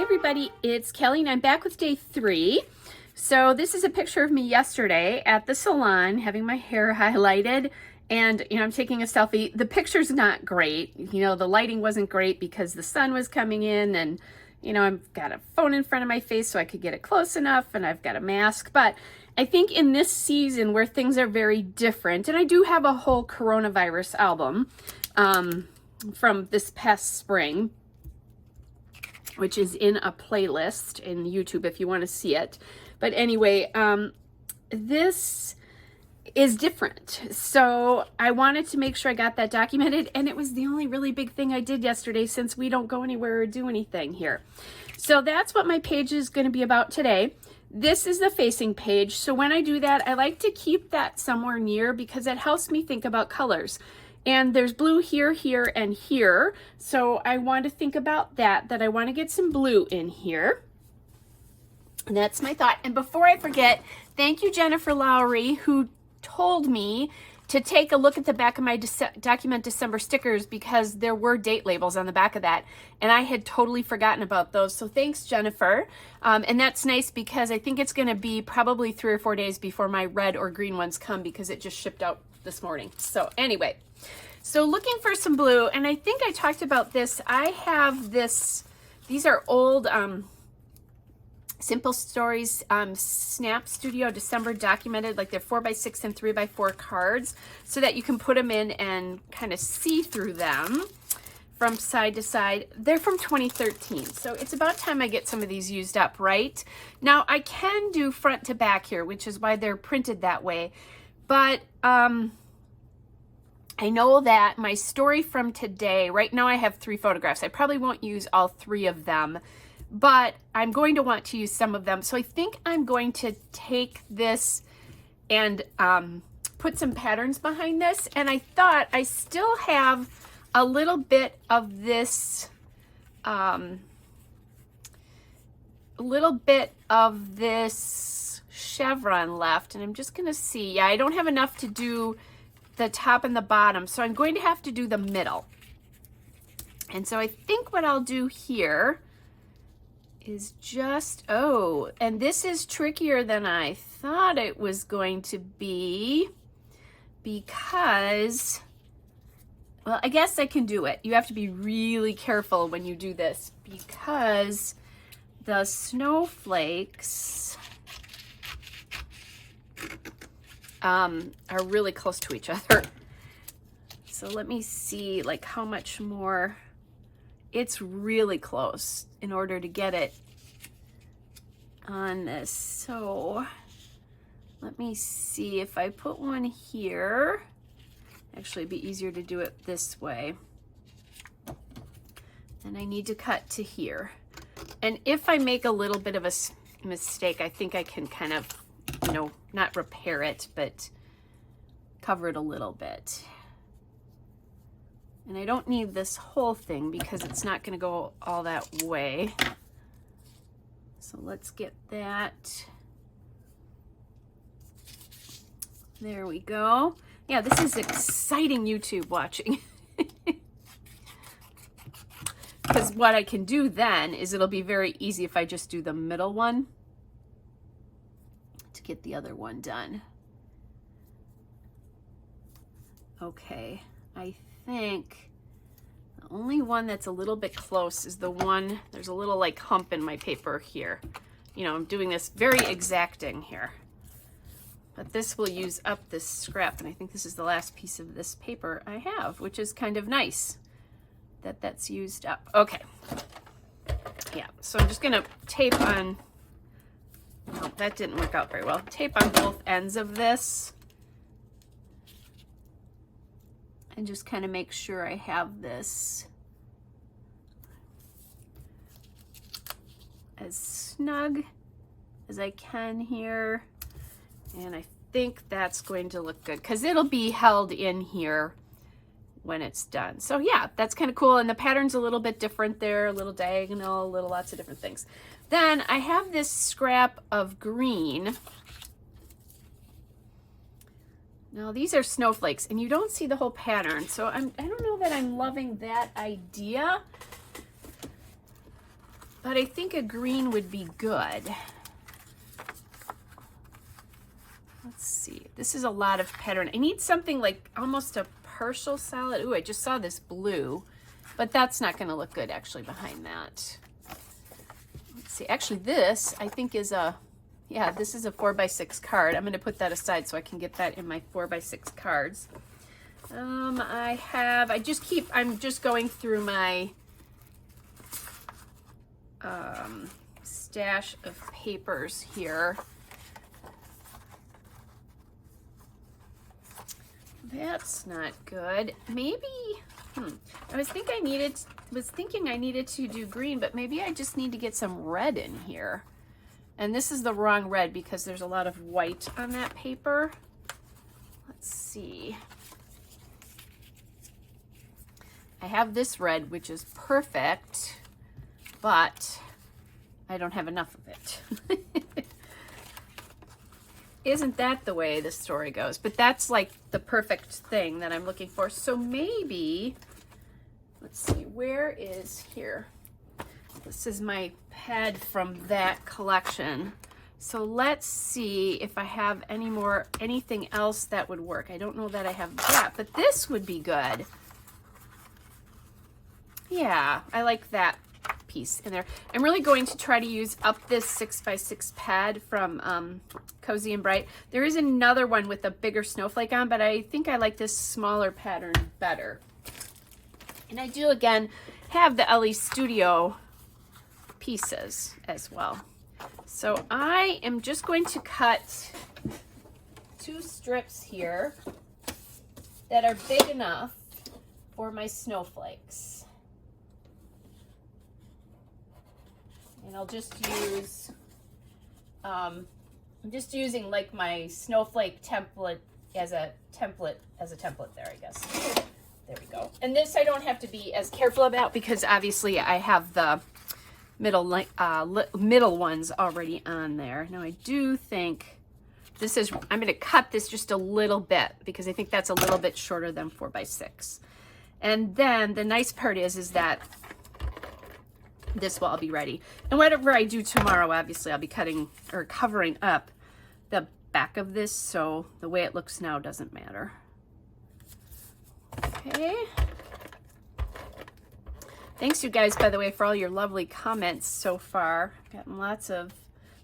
everybody, it's Kelly and I'm back with day 3. So this is a picture of me yesterday at the salon having my hair highlighted, and I'm taking a selfie. The picture's not great. The lighting wasn't great because the sun was coming in, and I've got a phone in front of my face so I could get it close enough, and I've got a mask. But I think in this season where things are very different, and I do have a whole coronavirus album from this past spring, which is in a playlist in YouTube if you want to see it. But anyway, this is different. So I wanted to make sure I got that documented, and it was the only really big thing I did yesterday since we don't go anywhere or do anything here. So that's what my page is going to be about today. This is the facing page. So when I do that, I like to keep that somewhere near because it helps me think about colors. And there's blue here, here, and here. So I want to think about that I want to get some blue in here. And that's my thought. And before I forget, thank you, Jennifer Lowry, who told me to take a look at the back of my Document December stickers because there were date labels on the back of that. And I had totally forgotten about those. So thanks, Jennifer. And that's nice because I think it's going to be probably 3 or 4 days before my red or green ones come because it just shipped out this morning. So anyway, so looking for some blue, and I think I talked about this. I have these are old Simple Stories Snap Studio December documented, like they're 4x6 and 3x4 cards, so that you can put them in and kind of see through them from side to side. They're from 2013, so it's about time I get some of these used up, right? Now I can do front to back here, which is why they're printed that way, but I know that my story from today, right now I have 3 photographs. I probably won't use all 3 of them, but I'm going to want to use some of them. So I think I'm going to take this and put some patterns behind this. And I thought I still have a little bit of this, chevron left. And I'm just going to see. Yeah, I don't have enough to do the top and the bottom, so I'm going to have to do the middle. And so I think what I'll do here is just, and this is trickier than I thought it was going to be because, well, I guess I can do it. You have to be really careful when you do this because the snowflakes are really close to each other. So let me see like how much more. It's really close in order to get it on this. So let me see if I put one here. Actually, it'd be easier to do it this way. And I need to cut to here. And if I make a little bit of a mistake, I think I can kind of, not repair it, but cover it a little bit. And I don't need this whole thing because it's not going to go all that way. So let's get that. There we go. Yeah, this is exciting YouTube watching. Because what I can do then is it'll be very easy if I just do the middle one to get the other one done. Okay, I think the only one that's a little bit close is the one, there's a little like hump in my paper here. I'm doing this very exacting here. But this will use up this scrap, and I think this is the last piece of this paper I have, which is kind of nice that that's used up. Okay. Yeah, so I'm just gonna tape on, oh, that didn't work out very well. Tape on both ends of this. And just kind of make sure I have this as snug as I can here. And I think that's going to look good because it'll be held in here when it's done. So yeah, that's kind of cool. And the pattern's a little bit different there, a little diagonal, lots of different things. Then I have this scrap of green. Now these are snowflakes and you don't see the whole pattern. So I don't know that I'm loving that idea. but I think a green would be good. Let's see. This is a lot of pattern. I need something like almost a partial solid. Ooh, I just saw this blue, but that's not going to look good actually behind that. Let's see. Actually, this I think is a, yeah, this is a 4x6 card. I'm going to put that aside so I can get that in my 4x6 cards. I'm just going through my stash of papers here. That's not good. Maybe, I was thinking I needed to do green, but maybe I just need to get some red in here. And this is the wrong red because there's a lot of white on that paper. Let's see. I have this red, which is perfect, but I don't have enough of it. Isn't that the way the story goes? But that's like the perfect thing that I'm looking for. So maybe, let's see, where is here? This is my pad from that collection. So let's see if I have anything else that would work. I don't know that I have that, but this would be good. Yeah, I like that piece in there. I'm really going to try to use up this 6x6 pad from Cozy and Bright. There is another one with a bigger snowflake on, but I think I like this smaller pattern better. And I do, again, have the LE Studio pieces as well. So I am just going to cut 2 strips here that are big enough for my snowflakes. And I'll just use, I'm just using like my snowflake template as a template there, I guess. There we go. And this I don't have to be as careful about because obviously I have the middle ones already on there. Now I do think this is, I'm going to cut this just a little bit because I think that's a little bit shorter than 4x6. And then the nice part is that this will all be ready. And whatever I do tomorrow, obviously I'll be cutting or covering up the back of this, so the way it looks now doesn't matter. Okay. Thanks you guys, by the way, for all your lovely comments so far. I've gotten lots of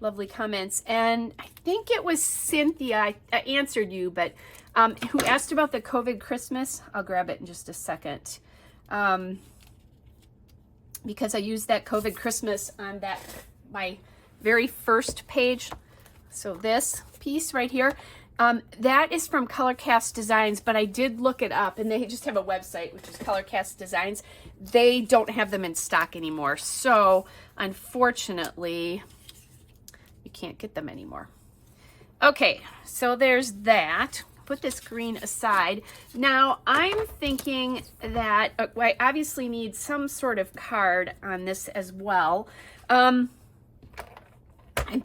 lovely comments. And I think it was Cynthia, I answered you, but who asked about the COVID Christmas. I'll grab it in just a second. Because I used that COVID Christmas on my very first page. So this piece right here, that is from Colorcast Designs, but I did look it up and they just have a website, which is Colorcast Designs. They don't have them in stock anymore. So unfortunately, you can't get them anymore. Okay, so there's that. Put this green aside. Now I'm thinking that I obviously need some sort of card on this as well. I'm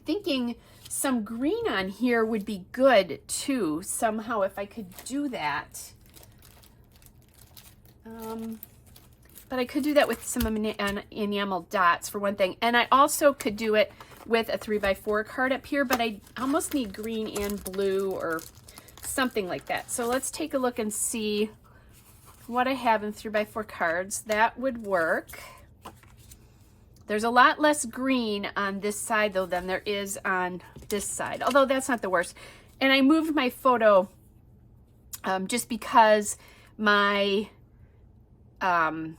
thinking some green on here would be good too, somehow, if I could do that. But I could do that with some enamel dots for one thing. And I also could do it with a 3x4 card up here, but I almost need green and blue or something like that. So let's take a look and see what I have in 3x4 cards. That would work. There's a lot less green on this side though than there is on this side, although that's not the worst. And I moved my photo just because I like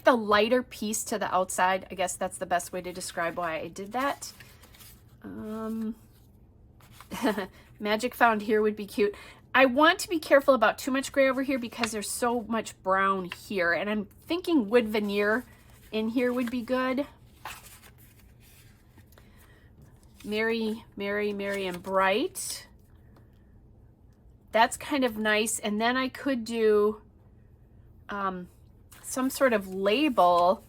the lighter piece to the outside. I guess that's the best way to describe why I did that. Magic Found here would be cute. I want to be careful about too much gray over here because there's so much brown here. And I'm thinking wood veneer in here would be good. Merry and Bright. That's kind of nice. And then I could do some sort of label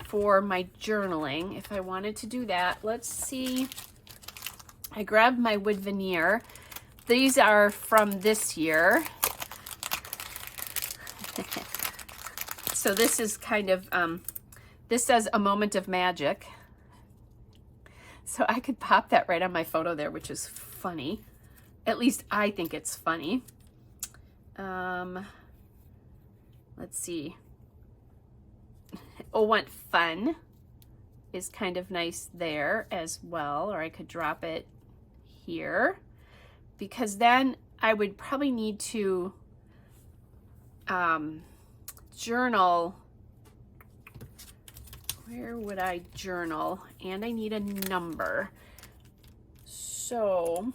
for my journaling if I wanted to do that. Let's see. I grabbed my wood veneer. These are from this year. So this is kind of This says a moment of magic. So I could pop that right on my photo there, which is funny. At least I think it's funny. Let's see. Oh, want fun is kind of nice there as well, or I could drop it here, because then I would probably need to journal. Where would I journal? And I need a number. So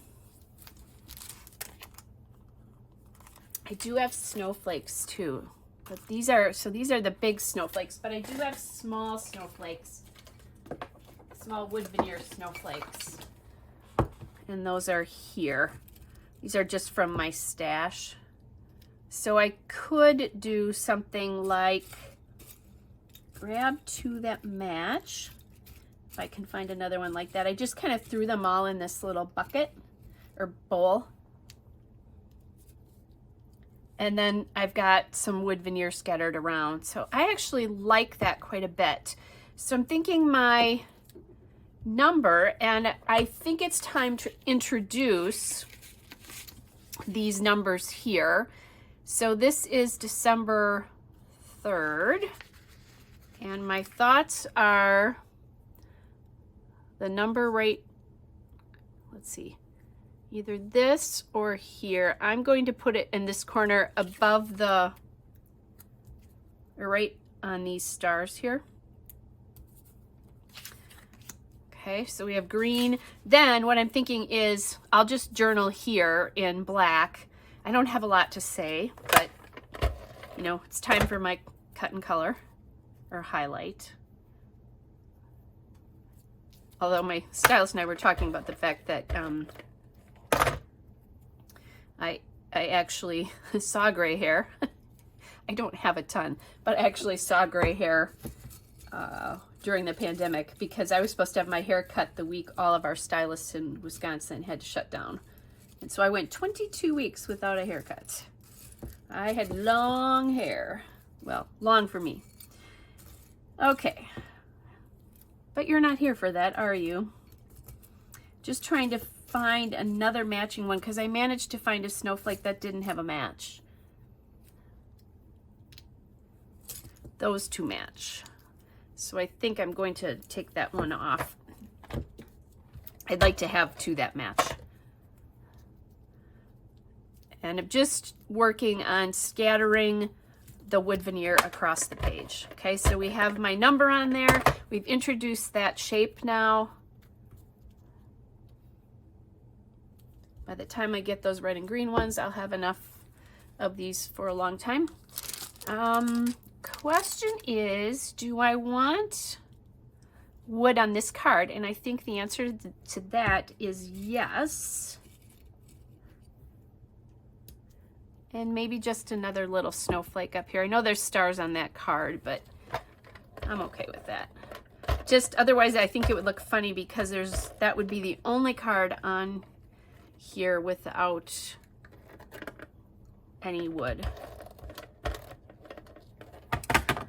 I do have snowflakes too, but these are the big snowflakes, but I do have small snowflakes, small wood veneer snowflakes, and those are here. These are just from my stash. So I could do something like grab two that match, if I can find another one like that. I just kind of threw them all in this little bucket or bowl. And then I've got some wood veneer scattered around. So I actually like that quite a bit. So I'm thinking my number, and I think it's time to introduce these numbers here. So this is December 3rd. And my thoughts are the number right, let's see, either this or here. I'm going to put it in this corner above the, or right on these stars here. Okay, so we have green. Then what I'm thinking is I'll just journal here in black. I don't have a lot to say, but you know, it's time for my cut and color or highlight. Although my stylist and I were talking about the fact that I actually saw gray hair. I don't have a ton, but I actually saw gray hair during the pandemic, because I was supposed to have my hair cut the week all of our stylists in Wisconsin had to shut down. And so I went 22 weeks without a haircut. I had long hair. Well, long for me. Okay. But you're not here for that, are you? Just trying to find another matching one, because I managed to find a snowflake that didn't have a match. Those two match. So I think I'm going to take that one off. I'd like to have two that match. And I'm just working on scattering the wood veneer across the page. Okay, so we have my number on there. We've introduced that shape now. By the time I get those red and green ones, I'll have enough of these for a long time. Question is, do I want wood on this card? And I think the answer to that is yes. And maybe just another little snowflake up here. I know there's stars on that card, but I'm okay with that. Just otherwise, I think it would look funny, because that would be the only card on here without any wood.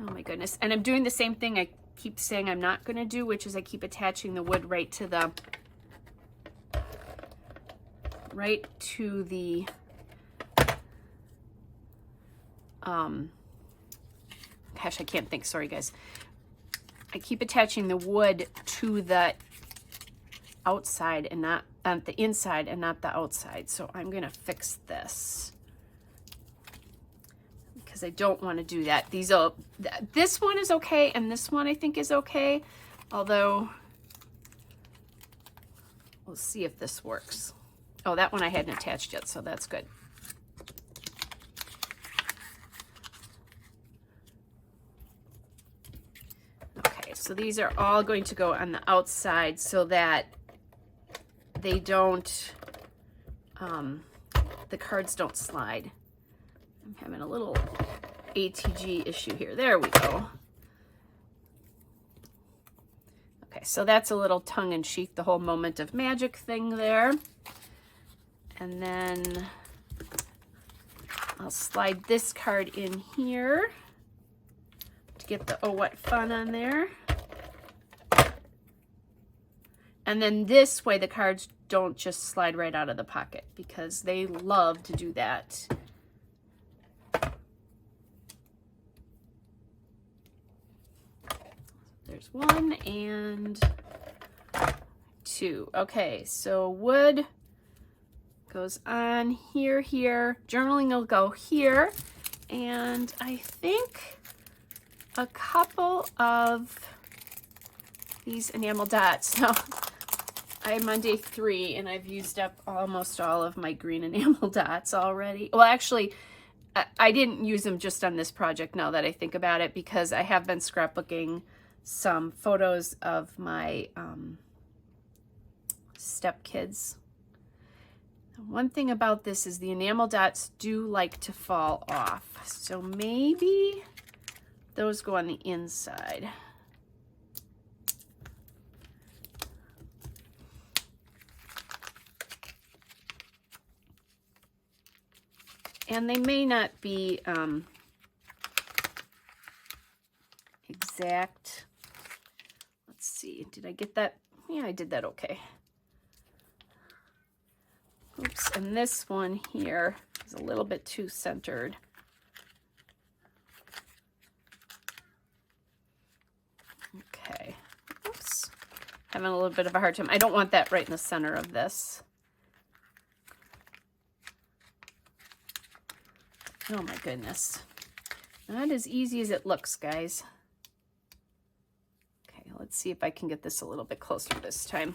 Oh my goodness. And I'm doing the same thing I keep saying I'm not going to do, which is I keep attaching the wood right to the gosh, I can't think, sorry guys. I keep attaching the wood to the outside and not the inside and not the outside. So I'm gonna fix this, because I don't want to do that. This one is okay, and this one I think is okay, although we'll see if this works. Oh, that one I hadn't attached yet, so that's good. Okay, so these are all going to go on the outside so that they don't, the cards don't slide. I'm having a little ATG issue here. There we go. Okay, so that's a little tongue-in-cheek, the whole moment of magic thing there. And then I'll slide this card in here. to get the Oh What Fun on there. And then this way the cards don't just slide right out of the pocket, because they love to do that. There's 1 and 2. Okay, so wood goes on here, here. Journaling will go here. And I think a couple of these enamel dots. Now, I'm on day 3 and I've used up almost all of my green enamel dots already. Well, actually, I didn't use them just on this project now that I think about it, because I have been scrapbooking some photos of my stepkids. One thing about this is the enamel dots do like to fall off. So maybe those go on the inside. And they may not be exact. Let's see, did I get that? Yeah, I did that okay. Oops, and this one here is a little bit too centered. Okay, oops, having a little bit of a hard time. I don't want that right in the center of this. Oh my goodness. Not as easy as it looks, guys. Okay, let's see if I can get this a little bit closer this time.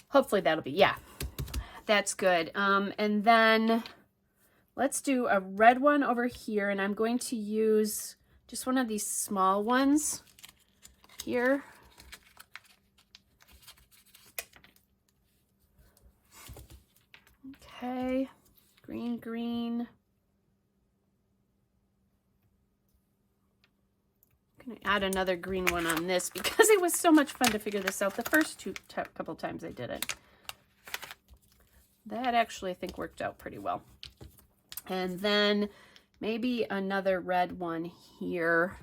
Hopefully that'll be, yeah, that's good. And then let's do a red one over here, and I'm going to use just one of these small ones here. Okay. Green, green. I'm going to add another green one on this because it was so much fun to figure this out the first couple times I did it. That actually I think worked out pretty well. And then maybe another red one here.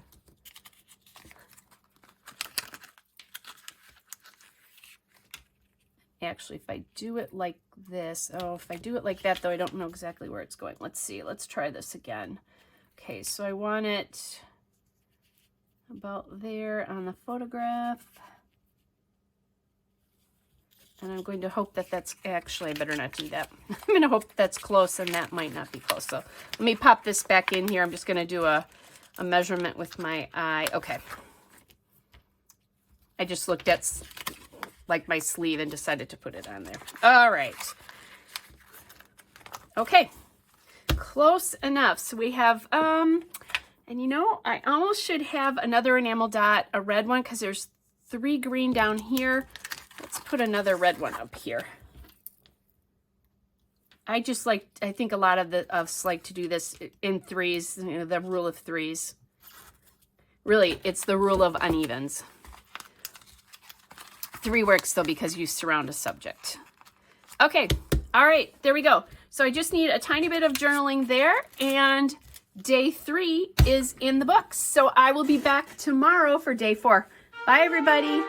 Actually, if I do it like this, oh, if I do it like that, though, I don't know exactly where it's going. Let's see. Let's try this again. Okay, so I want it about there on the photograph. And I'm going to hope that that's actually, I better not do that. I'm going to hope that's close, and that might not be close. So let me pop this back in here. I'm just going to do a measurement with my eye. Okay. I just looked at like my sleeve and decided to put it on there. All right. Okay. Close enough. So we have, and you know, I almost should have another enamel dot, a red one, because there's 3 green down here. Let's put another red one up here. I just like, I think a lot of us like to do this in 3s, you know, the rule of 3s. Really, it's the rule of unevens. 3 works though because you surround a subject. Okay, all right, there we go. So I just need a tiny bit of journaling there, and day 3 is in the books. So I will be back tomorrow for day 4. Bye, everybody.